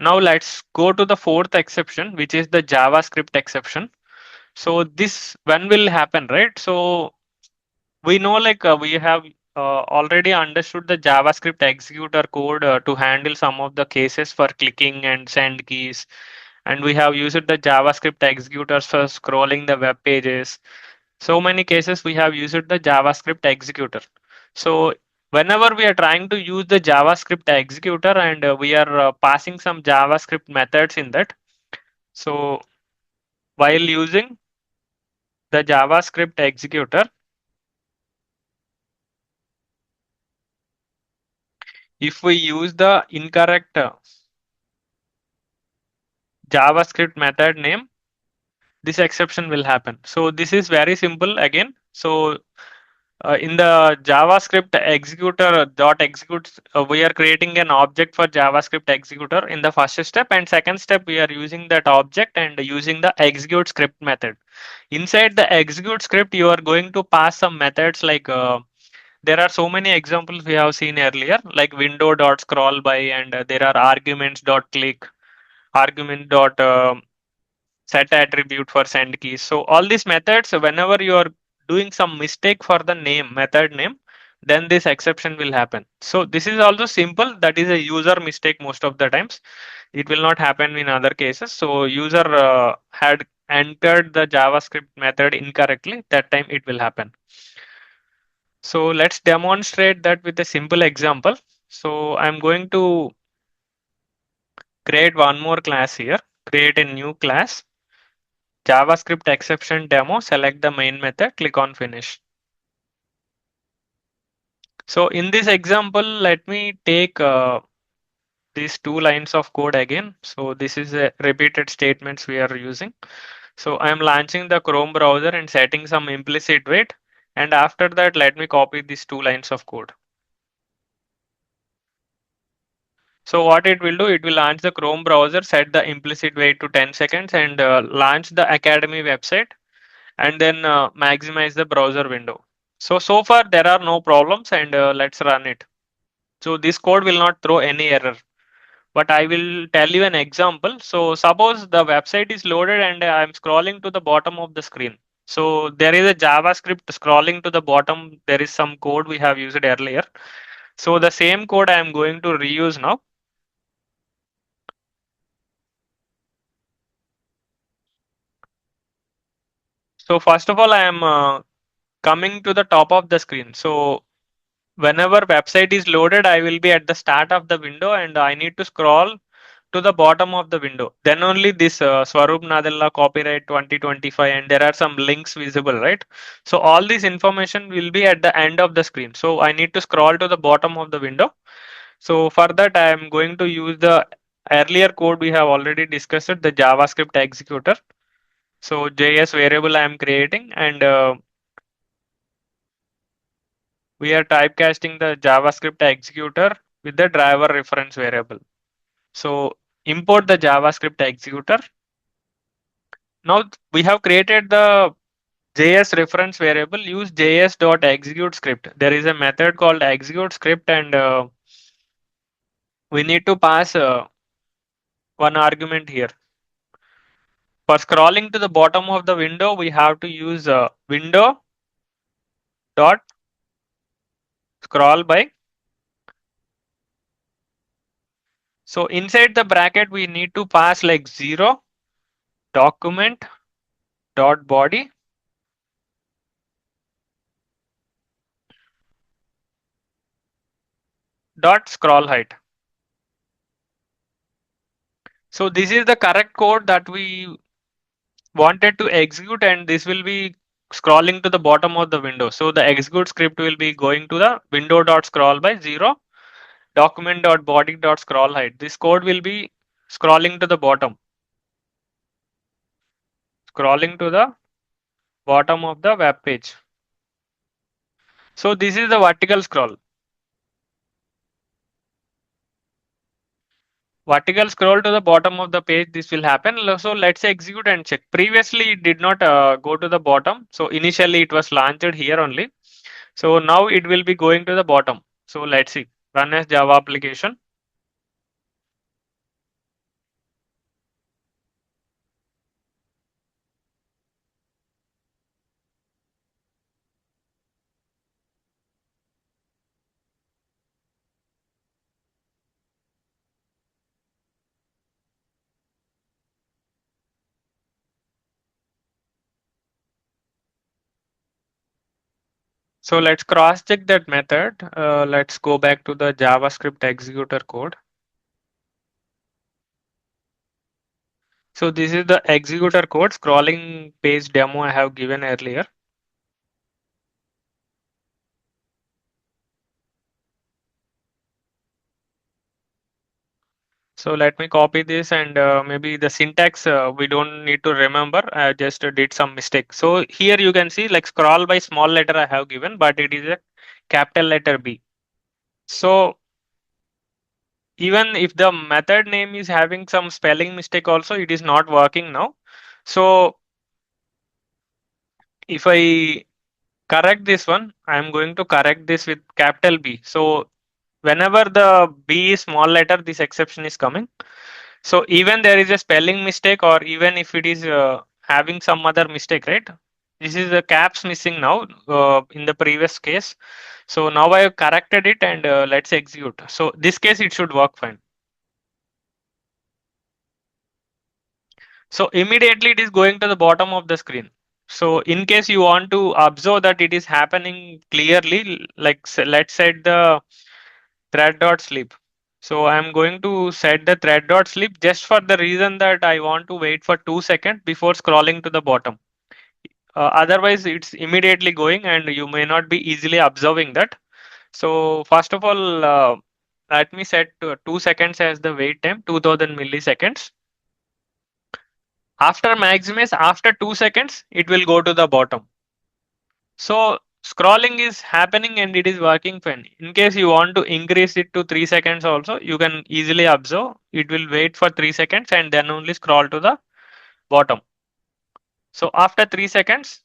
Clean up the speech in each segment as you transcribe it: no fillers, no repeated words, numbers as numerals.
Now let's go to the fourth exception, which is the JavaScript exception. So this when will happen, right? So we know like we have already understood the JavaScript executor code to handle some of the cases for clicking and send keys, and we have used the JavaScript executors for scrolling the web pages. So many cases we have used the JavaScript executor. So whenever we are trying to use the JavaScript executor and we are passing some JavaScript methods in that. So while using the JavaScript executor, if we use the incorrect JavaScript method name, this exception will happen. So this is very simple again. So in the JavaScript executor dot executes, we are creating an object for JavaScript executor in the first step, and second step we are using that object and using the execute script method. Inside the execute script, you are going to pass some methods like there are so many examples we have seen earlier, like window dot scroll by, and there are arguments dot click, argument dot set attribute for send keys. So all these methods, whenever you are doing some mistake for the name, method name, then this exception will happen. So this is also simple. That is a user mistake most of the times. It will not happen in other cases. So user had entered the JavaScript method incorrectly. That time it will happen. So let's demonstrate that with a simple example. So I'm going to create one more class here. Create a new class. JavaScript exception demo, select the main method, click on finish. So in this example, let me take these two lines of code again. So this is a repeated statements we are using. So I'm launching the Chrome browser and setting some implicit wait. And after that, let me copy these two lines of code. So what it will do, it will launch the Chrome browser, set the implicit wait to 10 seconds and launch the Academy website, and then maximize the browser window. So far there are no problems, and let's run it. So this code will not throw any error, but I will tell you an example. So suppose the website is loaded and I'm scrolling to the bottom of the screen. So there is a JavaScript scrolling to the bottom. There is some code we have used earlier. So the same code I am going to reuse now. So first of all, I am coming to the top of the screen. So whenever website is loaded, I will be at the start of the window and I need to scroll to the bottom of the window. Then only this Swaroop Nadella copyright 2025 and there are some links visible, right? So all this information will be at the end of the screen. So I need to scroll to the bottom of the window. So for that, I am going to use the earlier code we have already discussed, the JavaScript executor. So JS variable I am creating, and we are typecasting the JavaScript executor with the driver reference variable. So import the JavaScript executor. Now we have created the JS reference variable. Use js.execute script. There is a method called execute script, and we need to pass one argument here. For scrolling to the bottom of the window, we have to use window dot scroll by. So inside the bracket, we need to pass like 0 document dot body dot scroll height. So this is the correct code that we wanted to execute, and this will be scrolling to the bottom of the window. So the execute script will be going to the window dot scroll by 0 document dot body dot scroll height. This code will be scrolling to the bottom, scrolling to the bottom of the web page. So this is the vertical scroll. Vertical scroll to the bottom of the page, this will happen. So let's execute and check. Previously it did not go to the bottom. So initially it was launched here only. So now it will be going to the bottom. So let's see. Run as Java application. So let's cross check that method. Let's go back to the JavaScript executor code. So this is the executor code scrolling page demo I have given earlier. So let me copy this, and maybe the syntax we don't need to remember. I just did some mistake. So here you can see like scroll by small letter I have given, but it is a capital letter B. So even if the method name is having some spelling mistake also, it is not working now. So if I correct this one, I am going to correct this with capital B. So whenever the B is small letter, this exception is coming. So even there is a spelling mistake, or even if it is having some other mistake, right? This is the caps missing now in the previous case. So now I have corrected it, and let's execute. So this case it should work fine. So immediately it is going to the bottom of the screen. So in case you want to observe that it is happening clearly, like let's set the thread dot sleep. So I'm going to set the thread dot sleep just for the reason that I want to wait for 2 seconds before scrolling to the bottom. Otherwise, it's immediately going, and you may not be easily observing that. So first of all, let me set 2 seconds as the wait time, 2000 milliseconds. After maximize, after 2 seconds, it will go to the bottom. So scrolling is happening and it is working fine. In case you want to increase it to 3 seconds also, you can easily observe. It will wait for 3 seconds and then only scroll to the bottom. So after 3 seconds,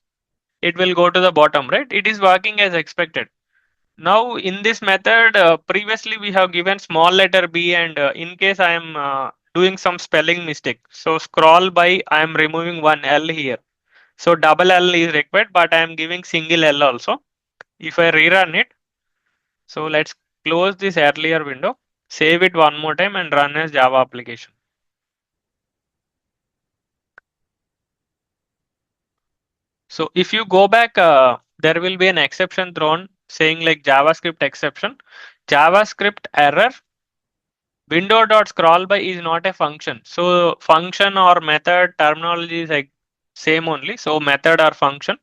it will go to the bottom, right? It is working as expected. Now in this method, previously we have given small letter B, and in case I am doing some spelling mistake. So scroll by, I am removing one L here. So double L is required, but I am giving single L also. If I rerun it, so let's close this earlier window, save it one more time and run as Java application. So if you go back, there will be an exception thrown saying like JavaScript exception, JavaScript error, window.scroll by is not a function. So function or method terminology is like same only. So method or function.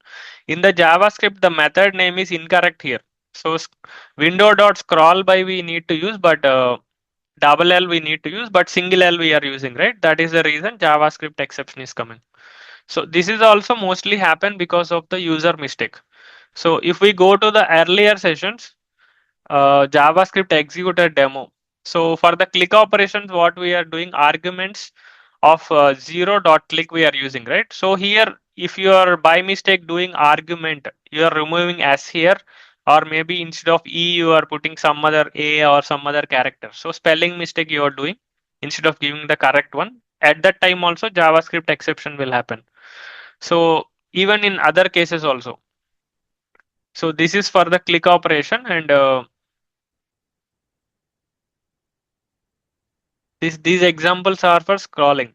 In the JavaScript, the method name is incorrect here. So window.scroll by we need to use, but double L we need to use, but single L we are using, right? That is the reason JavaScript exception is coming. So this is also mostly happen because of the user mistake. So if we go to the earlier sessions, JavaScript executor demo. So for the click operations, what we are doing, arguments of 0.click we are using, right? So here, if you are by mistake doing argument, you are removing S here, or maybe instead of E, you are putting some other A or some other character. So spelling mistake you are doing instead of giving the correct one. At that time also, JavaScript exception will happen. So even in other cases also. So this is for the click operation, and these examples are for scrolling.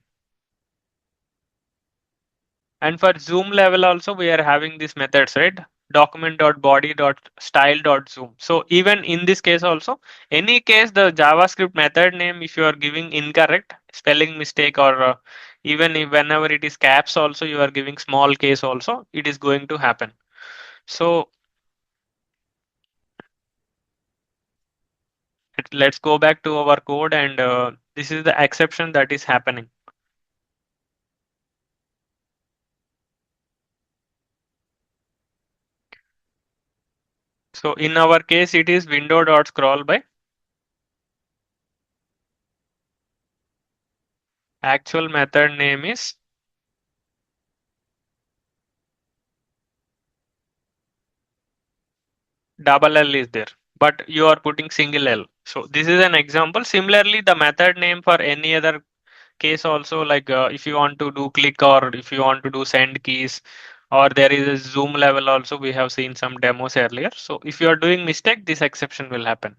And for zoom level also we are having these methods, right? Document.body.style.zoom. So even in this case also, any case the JavaScript method name, if you are giving incorrect spelling mistake, or even if whenever it is caps also you are giving small case also, it is going to happen. So let's go back to our code, and this is the exception that is happening. So in our case, it is window.scroll by. Actual method name is double L is there, but you are putting single L. So this is an example. Similarly, the method name for any other case also, like if you want to do click, or if you want to do send keys, or there is a zoom level also, we have seen some demos earlier. So if you are doing mistake, this exception will happen.